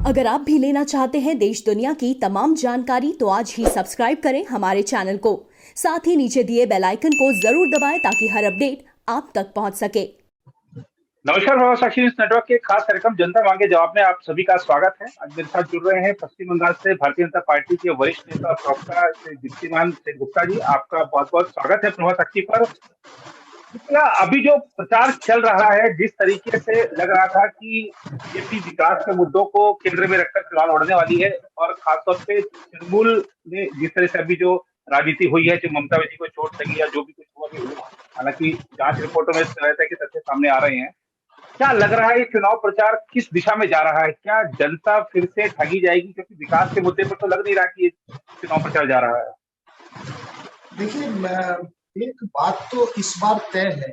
अगर आप भी लेना चाहते हैं देश दुनिया की तमाम जानकारी तो आज ही सब्सक्राइब करें हमारे चैनल को। साथ ही नीचे दिए बेल आइकन को जरूर दबाएं ताकि हर अपडेट आप तक पहुंच सके। नमस्कार प्रवास साक्षी न्यूज नेटवर्क के खास कार्यक्रम जनता मांगे जवाब में आप सभी का स्वागत है। आज मेरे साथ जुड़ रहे हैं पश्चिम बंगाल से भारतीय जनता पार्टी के वरिष्ठ नेता प्रवक्ता श्री दीप्तिमान सेनगुप्ता जी। आपका बहुत बहुत स्वागत है प्रवास साक्षी पर। अभी जो प्रचार चल रहा है, जिस तरीके से लग रहा था कि बीजेपी विकास के मुद्दों को केंद्र में रखकर चुनाव लड़ने वाली है, और खासतौर पे तृणमूल ने जिस तरह से अभी जो राजनीति हुई है, जो ममता बनर्जी को चोट लगी या जो भी कुछ हुआ भी हुआ, हालांकि जांच रिपोर्टों में रहता है कि तथ्य सामने आ रहे हैं। क्या लग रहा है ये चुनाव प्रचार किस दिशा में जा रहा है? क्या जनता फिर से ठगी जाएगी? क्योंकि विकास के मुद्दे पर तो लग नहीं रहा कि ये चुनाव प्रचार जा रहा है। देखिए, एक बात तो इस बार तय है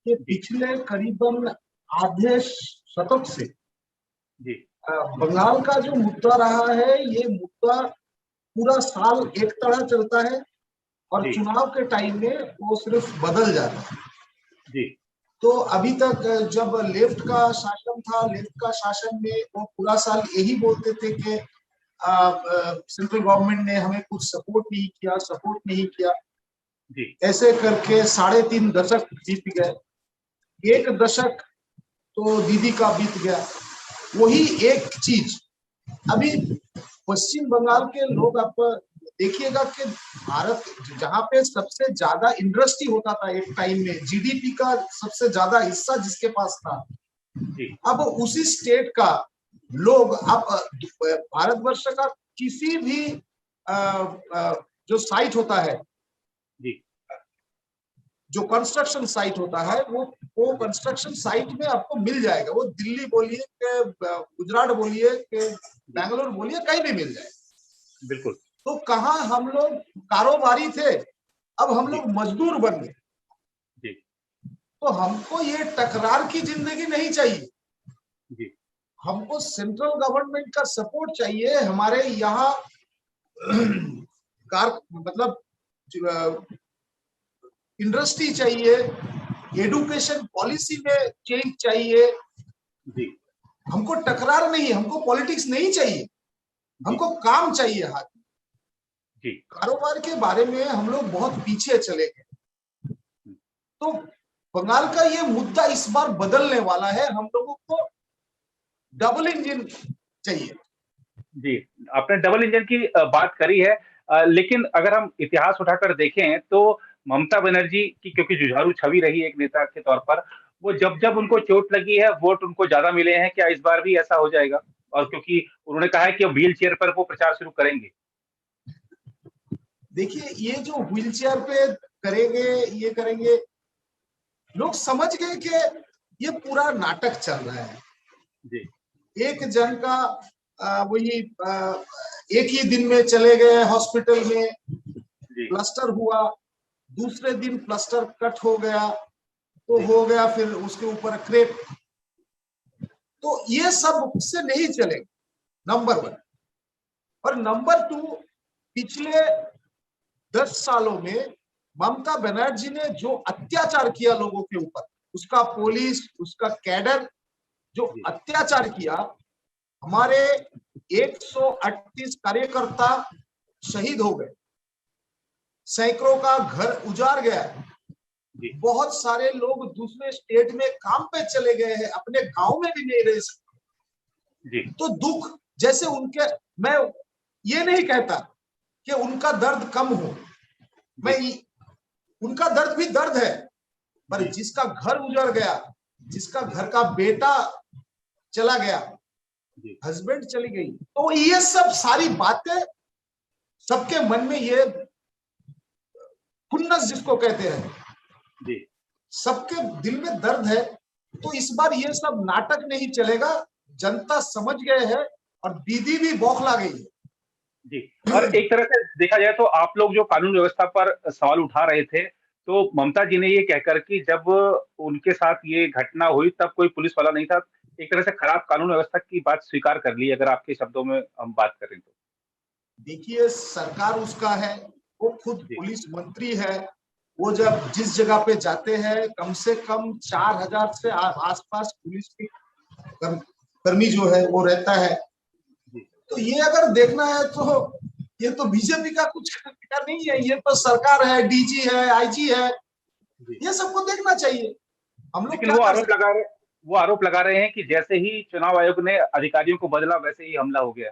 कि पिछले करीबन आधे शतक से बंगाल का जो मुद्दा रहा है, ये मुद्दा पूरा साल एक तरह चलता है और चुनाव के टाइम में वो सिर्फ बदल जाता है। जी। तो अभी तक जब लेफ्ट का शासन था, लेफ्ट का शासन में वो पूरा साल यही बोलते थे कि सेंट्रल गवर्नमेंट ने हमें कुछ सपोर्ट नहीं किया। जी। ऐसे करके 3.5 दशक बीत गए, 1 दशक तो दीदी का बीत गया। वही एक चीज अभी पश्चिम बंगाल के लोग, आप देखिएगा कि भारत जहां पे सबसे ज्यादा इंडस्ट्री होता था एक टाइम में, जीडीपी का सबसे ज्यादा हिस्सा जिसके पास था, अब उसी स्टेट का लोग, अब भारतवर्ष का किसी भी जो साइट होता है, जो कंस्ट्रक्शन साइट होता है, वो कंस्ट्रक्शन साइट में आपको मिल जाएगा। वो दिल्ली बोलिए कि गुजरात बोलिए कि बेंगलोर बोलिए, कहीं भी मिल जाएगा। बिल्कुल। तो कहाँ हम लोग कारोबारी थे, अब हम लोग मजदूर बन गए। तो हमको ये टकरार की जिंदगी नहीं चाहिए। हमको सेंट्रल गवर्नमेंट का सपोर्ट चाहिए। हमारे यहाँ मतलब इंडस्ट्री चाहिए, एजुकेशन पॉलिसी में चेंज चाहिए। हमको टकरार नहीं, हमको पॉलिटिक्स नहीं चाहिए, हमको काम चाहिए हाथ में। कारोबार के बारे में हम लोग बहुत पीछे चले गए। तो बंगाल का ये मुद्दा इस बार बदलने वाला है। हम लोगों को डबल इंजन चाहिए। जी, आपने डबल इंजन की बात करी है, लेकिन अगर हम इतिहास उठाकर देखें तो ममता बनर्जी की क्योंकि जुझारू छवि रही एक नेता के तौर पर, वो जब उनको चोट लगी है, वोट उनको ज्यादा मिले हैं। क्या इस बार भी ऐसा हो जाएगा? और क्योंकि उन्होंने कहा है कि व्हील चेयर पर वो प्रचार शुरू करेंगे। देखिए, ये जो व्हील चेयर पे करेंगे, ये करेंगे, लोग समझ गए कि ये पूरा नाटक चल रहा है। जी। एक जन का वही एक ही दिन में चले गए हॉस्पिटल में, प्लास्टर हुआ, दूसरे दिन प्लास्टर कट हो गया, तो हो गया फिर उसके ऊपर क्रेप। तो ये सब से नहीं चलेगा, नंबर 1। और नंबर 2, पिछले 10 सालों में ममता बनर्जी ने जो अत्याचार किया लोगों के ऊपर, उसका पुलिस, उसका कैडर जो अत्याचार किया, हमारे 138 कार्यकर्ता शहीद हो गए, सैकड़ों का घर उजाड़ गया, बहुत सारे लोग दूसरे स्टेट में काम पे चले गए हैं, अपने गांव में भी नहीं रह सकते। तो दुख, जैसे उनके, मैं ये नहीं कहता कि उनका दर्द कम हो, मैं उनका दर्द भी दर्द है, पर जिसका घर उजड़ गया, जिसका घर का बेटा चला गया, हस्बैंड चली गई, तो ये सब सारी बातें सबके मन में, ये खुन्नस जिसको कहते हैं, सबके दिल में दर्द है। तो इस बार ये सब नाटक नहीं चलेगा, जनता समझ गए हैं और दीदी भी बौखला गई है। जी। और एक तरह से देखा जाए तो आप लोग जो कानून व्यवस्था पर सवाल उठा रहे थे, तो ममता जी ने ये कहकर कि जब उनके साथ ये घटना हुई तब कोई पुलिस वाला नहीं था, एक तरह से खराब कानून व्यवस्था की बात स्वीकार कर ली, अगर आपके शब्दों में हम बात करें तो। देखिए, सरकार उसका है, वो खुद पुलिस मंत्री है। वो जब जिस जगह पे जाते हैं, कम से कम 4000 से आसपास पुलिस की कर्मी जो है वो रहता है। तो ये अगर देखना है तो ये तो बीजेपी का कुछ का नहीं है, ये तो सरकार है, डीजी है, आईजी है, ये सबको देखना चाहिए। हम लोग लेकिन क्या कर सकते हैं? वो आरोप लगा रहे हैं कि जैसे ही चुनाव आयोग ने अधिकारियों को बदला वैसे ही हमला हो गया।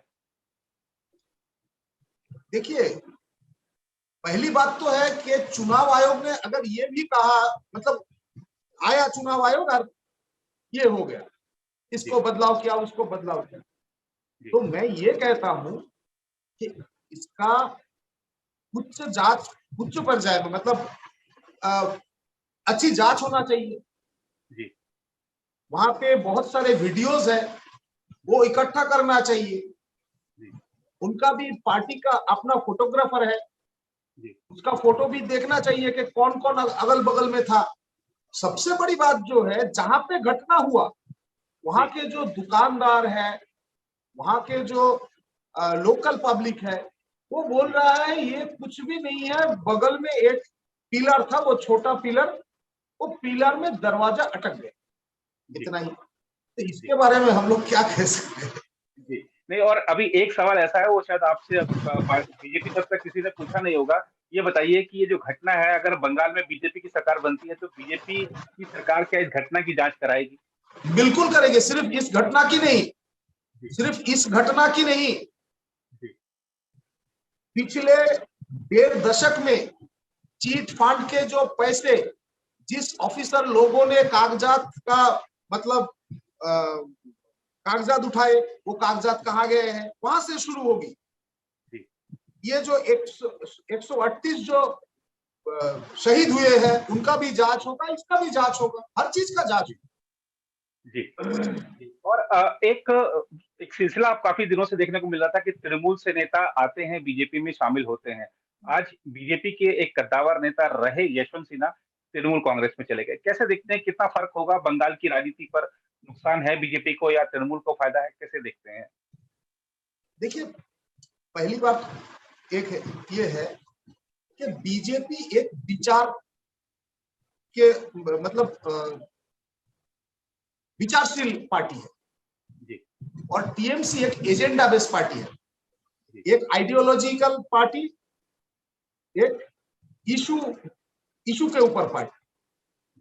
देखिए, पहली बात तो है कि चुनाव आयोग ने अगर ये भी कहा, मतलब आया चुनाव आयोग और ये हो गया, इसको बदलाव किया, उसको बदलाव किया, तो मैं ये कहता हूं कि इसका उच्च जांच, उच्च पर्याय में, मतलब अच्छी जांच होना चाहिए। जी वहां पे बहुत सारे वीडियोस है, वो इकट्ठा करना चाहिए। जी उनका भी पार्टी का अपना फोटोग्राफर है, जी उसका फोटो भी देखना चाहिए कि कौन कौन अगल बगल में था। सबसे बड़ी बात जो है, जहां पे घटना हुआ वहां के जो दुकानदार है, वहां के जो लोकल पब्लिक है, वो बोल रहा है ये कुछ भी नहीं है, बगल में एक पिलर था, वो छोटा पिलर, वो पिलर में दरवाजा अटक गया, इतना ही। तो इसके बारे में हम लोग क्या कह सकते हैं? जी नहीं, और अभी एक सवाल ऐसा है, वो शायद आपसे बीजेपी तरफ से किसी ने पूछा नहीं होगा। ये बताइए कि ये जो घटना है, अगर बंगाल में बीजेपी की सरकार बनती है तो बीजेपी की सरकार क्या इस घटना की जांच कराएगी? बिल्कुल करेंगे, सिर्फ इस घटना की नहीं, जी सिर्फ इस घटना की नहीं, जी पिछले 1.5 दशक में चीट फंड के जो पैसे जिस ऑफिसर लोगों ने कागजात का, मतलब कागजात उठाए, वो कागजात कहाँ गए हैं, वहां से शुरू होगी। जी ये जो 138 जो शहीद हुए हैं, उनका भी जांच होगा, इसका भी जांच होगा, हर चीज का जांच होगा। जी जी। और एक सिलसिला अब काफी दिनों से देखने को मिल रहा था कि तृणमूल से नेता आते हैं, बीजेपी में शामिल होते हैं। आज बीजेपी के एक कद्दावर नेता रहे यशवंत सिन्हा तृणमूल कांग्रेस में चले गए। कैसे देखते हैं, कितना फर्क होगा बंगाल की राजनीति पर? नुकसान है बीजेपी को या तृणमूल को फायदा है, कैसे देखते हैं? देखिए, पहली बात एक है, ये है कि बीजेपी एक विचार के, मतलब विचारशील पार्टी है, जी और टीएमसी एक एजेंडा बेस्ड पार्टी है, जी एक आइडियोलॉजिकल पार्टी, एक इशू इशू के ऊपर पार्टी।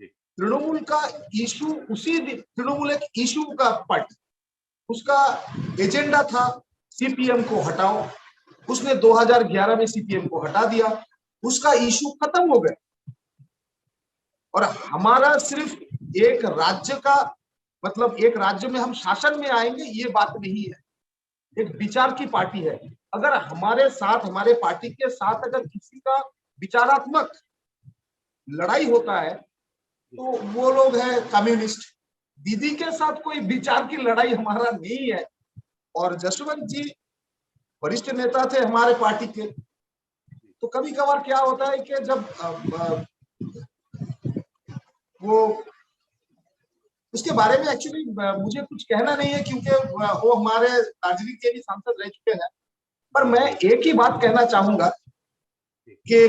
जी तृणमूल का इशू, तृणमूल एक इशू का पार्टी, उसका एजेंडा था सीपीएम को हटाओ, उसने 2011 में सीपीएम को हटा दिया, उसका इशू खत्म हो गया। और हमारा सिर्फ एक राज्य का, मतलब एक राज्य में हम शासन में आएंगे, ये बात नहीं है, एक विचार की पार्टी है। अगर हमारे साथ, हमारे पार्टी के साथ अगर किसी का विचारात्मक लड़ाई होता है तो वो लोग हैं कम्युनिस्ट। दीदी के साथ कोई विचार की लड़ाई हमारा नहीं है। और जसवंत जी वरिष्ठ नेता थे हमारे पार्टी के, तो कभी कभार क्या होता है कि जब वो, उसके बारे में एक्चुअली मुझे कुछ कहना नहीं है, क्योंकि वो हमारे दार्जिलिंग के भी सांसद रह चुके हैं। पर मैं एक ही बात कहना चाहूंगा कि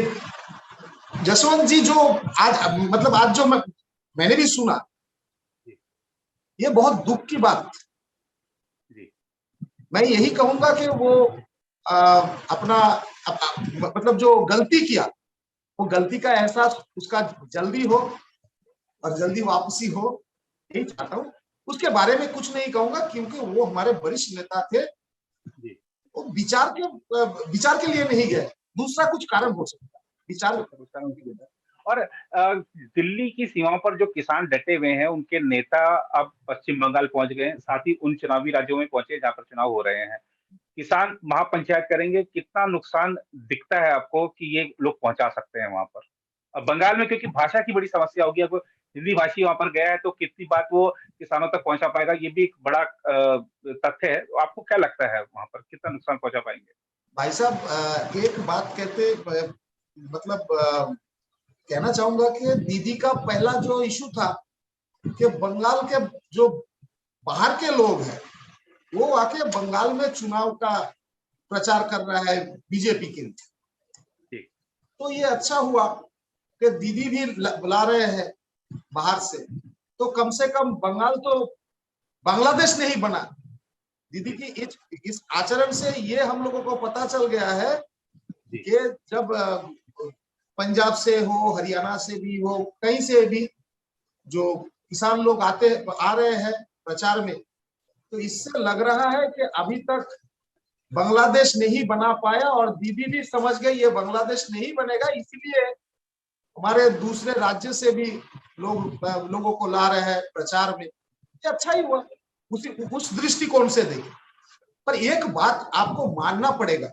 जसवंत जी जो आज, मतलब आज जो मैंने भी सुना, ये बहुत दुख की बात। मैं यही कहूंगा कि वो अपना मतलब जो गलती किया, वो गलती का एहसास उसका जल्दी हो और जल्दी वापसी हो, यही चाहता हूँ। उसके बारे में कुछ नहीं कहूंगा, क्योंकि वो हमारे वरिष्ठ नेता थे। वो विचार के लिए नहीं गए, दूसरा कुछ कारण हो सकता है, विचार। और दिल्ली की सीमाओं पर जो किसान डटे हुए हैं, उनके नेता अब पश्चिम बंगाल पहुंच गए हैं, साथ ही उन चुनावी राज्यों में पहुंचे जहां पर चुनाव हो रहे हैं। किसान महापंचायत करेंगे, कितना नुकसान दिखता है आपको कि ये लोग पहुंचा सकते हैं वहां पर? अब बंगाल में क्योंकि भाषा की बड़ी समस्या होगी, अब हिंदी भाषी वहां पर गया है तो कितनी बात वो किसानों तक पहुंचा पाएगा, ये भी एक बड़ा तथ्य है। आपको क्या लगता है वहां पर कितना नुकसान पहुंचा पाएंगे? भाई साहब, एक बात कहते, मतलब कहना चाहूंगा कि दीदी का पहला जो इशू था कि बंगाल के जो बाहर के लोग हैं, वो आके बंगाल में चुनाव का प्रचार कर रहा है बीजेपी के लिए। तो ये अच्छा हुआ कि दीदी भी बुला रहे हैं बाहर से, तो कम से कम बंगाल तो बांग्लादेश नहीं बना। दीदी की इस आचरण से ये हम लोगों को पता चल गया है कि जब पंजाब से हो, हरियाणा से भी हो, कहीं से भी जो किसान लोग आ रहे हैं प्रचार में, तो इससे लग रहा है कि अभी तक बांग्लादेश नहीं बना पाया, और दीदी भी समझ गई ये बांग्लादेश नहीं बनेगा, इसलिए हमारे दूसरे राज्य से भी लोगों को ला रहे हैं प्रचार में। ये अच्छा ही हुआ, उस दृष्टिकोण से देखें। पर एक बात आपको मानना पड़ेगा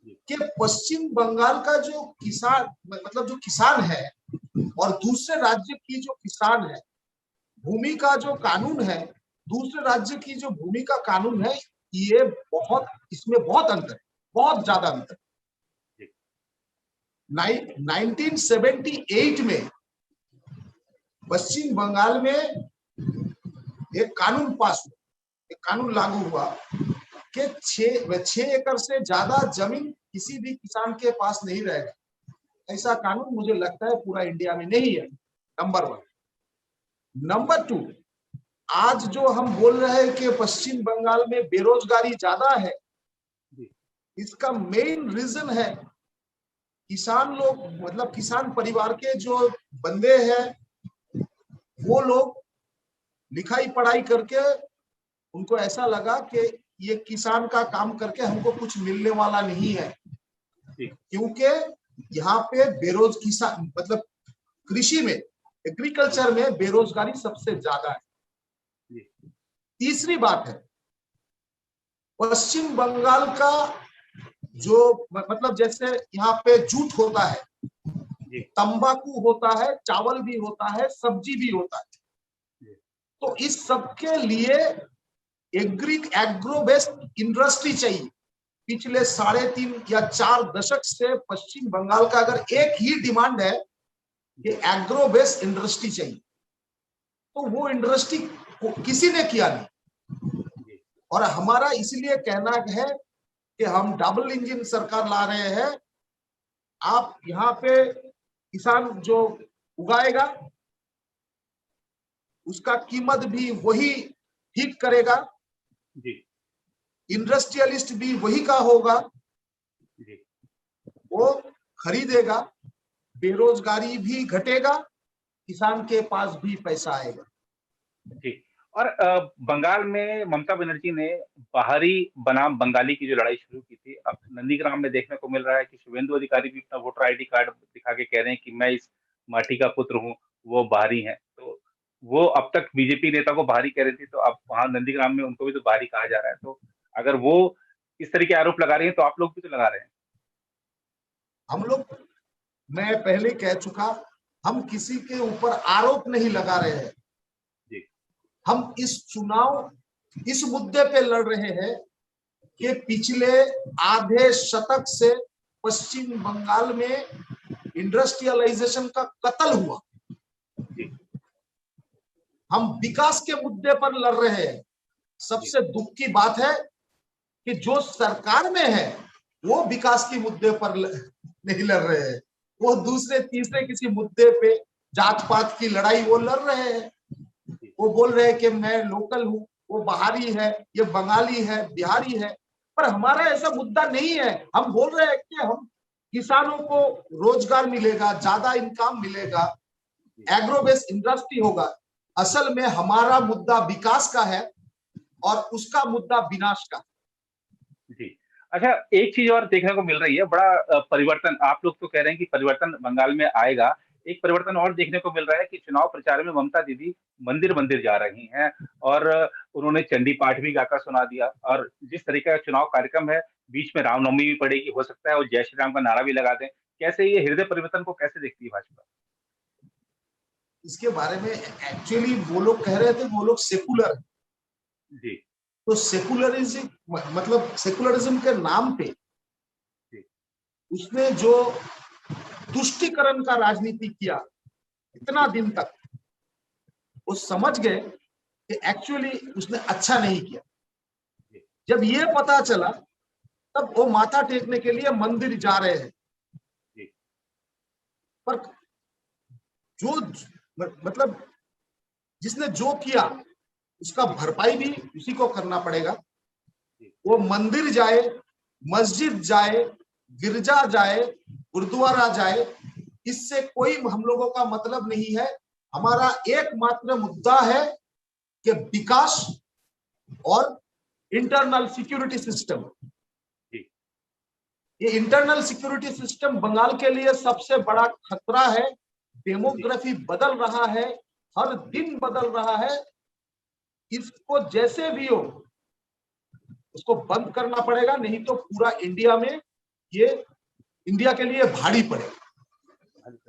कि पश्चिम बंगाल का जो किसान, मतलब जो किसान है और दूसरे राज्य की जो किसान है, भूमि का जो कानून है, दूसरे राज्य की जो भूमि का कानून है, ये इसमें बहुत अंतर है, बहुत ज्यादा अंतर। 1978 में पश्चिम बंगाल में एक कानून पास हुआ, एक कानून लागू हुआ कि 6 एकड़ से ज्यादा जमीन किसी भी किसान के पास नहीं रहेगा। ऐसा कानून मुझे लगता है पूरा इंडिया में नहीं है, नंबर 1। नंबर 2, आज जो हम बोल रहे हैं कि पश्चिम बंगाल में बेरोजगारी ज्यादा है, इसका मेन रीजन है किसान लोग, मतलब किसान परिवार के जो बंदे हैं, वो लोग लिखाई पढ़ाई करके उनको ऐसा लगा कि ये किसान का काम करके हमको कुछ मिलने वाला नहीं है, क्योंकि यहाँ पे किसान मतलब कृषि में, एग्रीकल्चर में बेरोजगारी सबसे ज्यादा है। तीसरी बात है, पश्चिम बंगाल का जो मतलब जैसे यहाँ पे जूट होता है, तंबाकू होता है, चावल भी होता है, सब्जी भी होता है, तो इस सब के लिए एग्रो बेस्ड इंडस्ट्री चाहिए। पिछले 3.5 या 4 दशक से पश्चिम बंगाल का अगर एक ही डिमांड है कि एग्रो बेस्ड इंडस्ट्री चाहिए, तो वो इंडस्ट्री किसी ने किया नहीं। और हमारा इसलिए कहना है कि हम डबल इंजन सरकार ला रहे हैं। आप यहाँ पे किसान जो उगाएगा उसका कीमत भी वही ठीक करेगा, इंडस्ट्रियलिस्ट भी वही का होगा, वो खरीदेगा, बेरोजगारी भी घटेगा, किसान के पास भी पैसा आएगा। जी। और बंगाल में ममता बनर्जी ने बाहरी बनाम बंगाली की जो लड़ाई शुरू की थी, अब नंदीग्राम में देखने को मिल रहा है कि शुभेंदु अधिकारी भी अपना वोटर आईडी कार्ड दिखा के कह रहे हैं कि मैं इस माटी का पुत्र हूँ, वो बाहरी हैं। तो वो अब तक बीजेपी नेता को बाहरी कह रही थी, तो अब वहां नंदीग्राम में उनको भी तो बाहरी कहा जा रहा है। तो अगर वो इस तरह के आरोप लगा रही है, तो आप लोग भी तो लगा रहे हैं। हम लोग, मैं पहले कह चुका, हम किसी के ऊपर आरोप नहीं लगा रहे हैं। हम इस मुद्दे पे लड़ रहे हैं कि पिछले आधे शतक से पश्चिम बंगाल में इंडस्ट्रियलाइजेशन का कत्ल हुआ। हम विकास के मुद्दे पर लड़ रहे हैं। सबसे दुख की बात है कि जो सरकार में है वो विकास के मुद्दे पर नहीं लड़ रहे हैं, वो दूसरे तीसरे किसी मुद्दे पे, जात पात की लड़ाई वो लड़ रहे हैं। वो बोल रहे हैं कि मैं लोकल हूँ, वो बाहरी है, ये बंगाली है, बिहारी है। पर हमारा ऐसा मुद्दा नहीं है। हम बोल रहे हैं कि हम किसानों को रोजगार मिलेगा, ज्यादा इनकम मिलेगा, एग्रो बेस्ड इंडस्ट्री होगा। असल में हमारा मुद्दा विकास का है और उसका मुद्दा विनाश का। जी। अच्छा, एक चीज और देखने को मिल रही है, बड़ा परिवर्तन, आप लोग तो कह रहे हैं कि परिवर्तन बंगाल में आएगा। एक परिवर्तन और देखने को मिल रहा है कि चुनाव प्रचार में ममता दीदी मंदिर-मंदिर जा रही हैं और उन्होंने चंडी पाठ भी गाकर सुना दिया। और जिस तरीके का चुनाव कार्यक्रम है, बीच में रामनवमी भी पड़ेगी, हो सकता है वो जय श्री राम का नारा भी लगा दें। कैसे ये हृदय परिवर्तन को कैसे देखती है भाजपा? इसके बारे में एक्चुअली वो लोग कह रहे थे वो लोग सेकुलर है। जी। तो सेकुलरिज्म, मतलब सेकुलरिज्म के नाम पे उसने जो तुष्टीकरण का राजनीति किया इतना दिन तक, वो समझ गए कि एक्चुअली उसने अच्छा नहीं किया। जब ये पता चला तब वो माथा टेकने के लिए मंदिर जा रहे हैं। पर जो मतलब जिसने जो किया उसका भरपाई भी उसी को करना पड़ेगा। वो मंदिर जाए, मस्जिद जाए, गिरजा जाए, गुरुद्वारा जाए, इससे कोई हम लोगों का मतलब नहीं है। हमारा एकमात्र मुद्दा है कि विकास और इंटरनल सिक्योरिटी सिस्टम। ये इंटरनल सिक्योरिटी सिस्टम बंगाल के लिए सबसे बड़ा खतरा है। डेमोग्राफी बदल रहा है, हर दिन बदल रहा है। इसको जैसे भी हो उसको बंद करना पड़ेगा, नहीं तो पूरा इंडिया में ये इंडिया के लिए भारी पड़ेगा।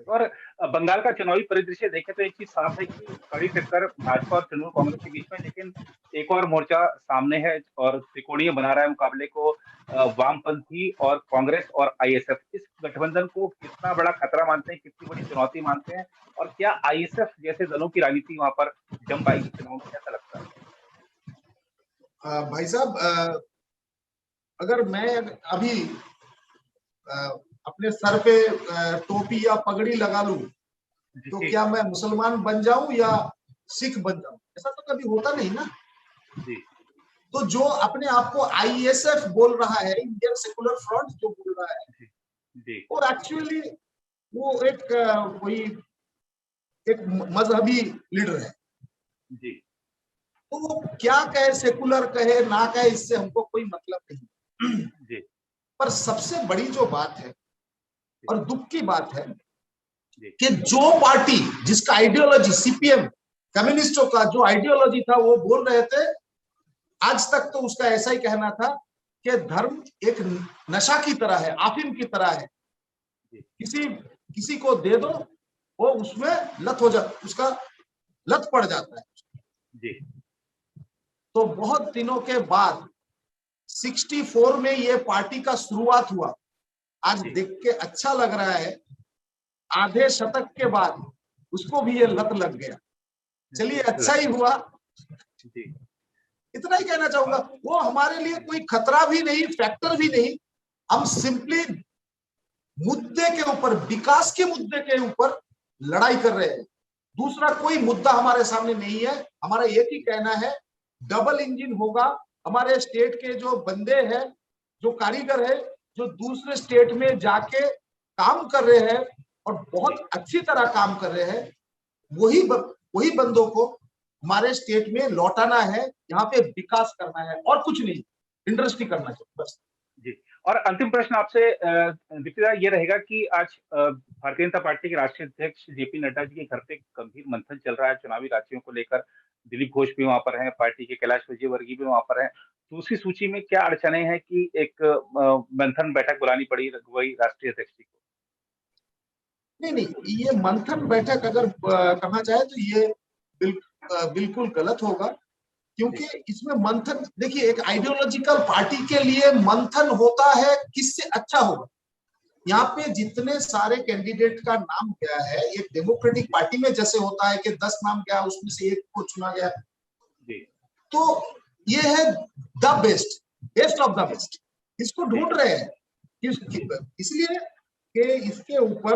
और बंगाल का चुनावी परिदृश्य देखें तो एक चीज साफ है कि कड़ी टक्कर भाजपा और तृणमूल कांग्रेस के बीच में, लेकिन एक और मोर्चा सामने है और त्रिकोणीय बना रहा है मुकाबले को वामपंथी और कांग्रेस और आईएसएफ। इस गठबंधन को कितना बड़ा खतरा मानते हैं, कितनी बड़ी चुनौती मानते हैं, और क्या आईएसएफ जैसे दलों की राजनीति वहां पर जम पाएगी चुनाव में, कैसा लगता है? भाई साहब, अगर मैं अभी अपने सर पे टोपी या पगड़ी लगा लूं तो क्या मैं मुसलमान बन जाऊं या सिख बन जाऊं? ऐसा तो कभी होता नहीं ना। जी। तो जो अपने आप को आईएसएफ बोल रहा है, इंडियन सेकुलर फ्रंट जो बोल रहा है, जी। वो एक्चुअली वो एक वही एक मजहबी लीडर है। जी। तो वो क्या कहे, सेकुलर कहे ना कहे, इससे हमको कोई मतलब नहीं। जी। पर सबसे बड़ी जो बात है और दुख की बात है जी। कि जो पार्टी जिसका आइडियोलॉजी सीपीएम कम्युनिस्टों का जो आइडियोलॉजी था वो बोल रहे थे, आज तक तो उसका ऐसा ही कहना था कि धर्म एक नशा की तरह है, अफीम की तरह है, किसी को दे दो वो उसमें लत हो जाता, उसका लत पड़ जाता है। जी। तो बहुत दिनों के बाद 64 में ये पार्टी का शुरुआत हुआ। आज देख के अच्छा लग रहा है, आधे शतक के बाद उसको भी ये लत लग गया। चलिए अच्छा ही हुआ, इतना ही कहना चाहूंगा। वो हमारे लिए कोई खतरा भी नहीं, फैक्टर भी नहीं। हम सिंपली मुद्दे के ऊपर, विकास के मुद्दे के ऊपर लड़ाई कर रहे हैं। दूसरा कोई मुद्दा हमारे सामने नहीं है। हमारा एक ही कहना है, डबल इंजन होगा। हमारे स्टेट के जो बंदे हैं, जो कारीगर है, जो दूसरे स्टेट में जाके काम कर रहे हैं और बहुत अच्छी तरह काम कर रहे हैं, वही बंदों को हमारे स्टेट में लौटाना है। यहाँ पे विकास करना है और कुछ नहीं, इंडस्ट्री करना चाहिए बस। जी। और अंतिम प्रश्न आपसे दीप्ति ये रहेगा कि आज भारतीय जनता पार्टी के राष्ट्रीय अध्यक्ष जेपी नड्डा जी के घर पे गंभीर मंथन चल रहा है चुनावी राज्यों को लेकर। दिलीप घोष भी वहां पर हैं, पार्टी के कैलाश विजयवर्गीय भी वहां पर हैं। दूसरी सूची में क्या अड़चने हैं कि एक मंथन बैठक बुलानी पड़ी वही राष्ट्रीय अध्यक्ष जी को? नहीं, ये मंथन बैठक अगर कहा जाए तो ये बिल्कुल गलत होगा, क्योंकि इसमें मंथन, देखिए, एक आइडियोलॉजिकल पार्टी के लिए मंथन होता है किससे अच्छा होगा। यहाँ पे जितने सारे कैंडिडेट का नाम गया है, एक डेमोक्रेटिक पार्टी में जैसे होता है कि 10 नाम गया, उसमें से एक को चुना गया, तो ये है the best of the best. इसको ढूंढ रहे हैं इसलिए कि इसके ऊपर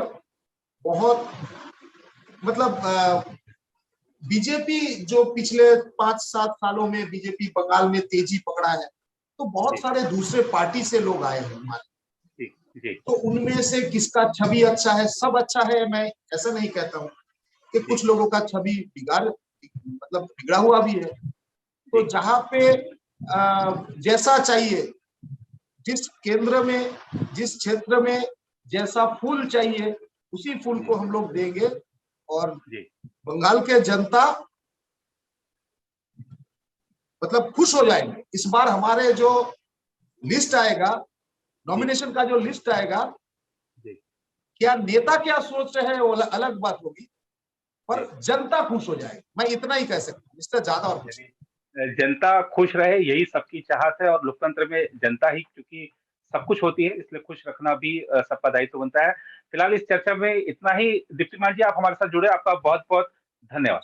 बहुत, मतलब बीजेपी जो पिछले 5-7 सालों में बीजेपी बंगाल में तेजी पकड़ा है, तो बहुत सारे दूसरे पार्टी से लोग आए हैं हमारे। तो उनमें से किसका छवि अच्छा है, सब अच्छा है, मैं ऐसा नहीं कहता हूँ कि कुछ लोगों का छवि बिगड़ा हुआ भी है। तो जहां पे जैसा चाहिए, जिस केंद्र में, जिस क्षेत्र में जैसा फूल चाहिए, उसी फूल को हम लोग देंगे और बंगाल के जनता खुश हो जाएंगे। इस बार हमारे जो लिस्ट आएगा, नॉमिनेशन का जो लिस्ट आएगा, क्या नेता क्या सोच रहे हैं वो अलग बात होगी, पर जनता खुश हो जाएगी। मैं इतना ही कह सकता हूँ, इससे ज्यादा और कुछ। जनता खुश रहे, यही सबकी चाहत है, और लोकतंत्र में जनता ही क्योंकि सब कुछ होती है, इसलिए खुश रखना भी सबका दायित्व बनता है। फिलहाल इस चर्चा में इतना ही। दीप्तिमान जी, आप हमारे साथ जुड़े, आपका बहुत बहुत धन्यवाद।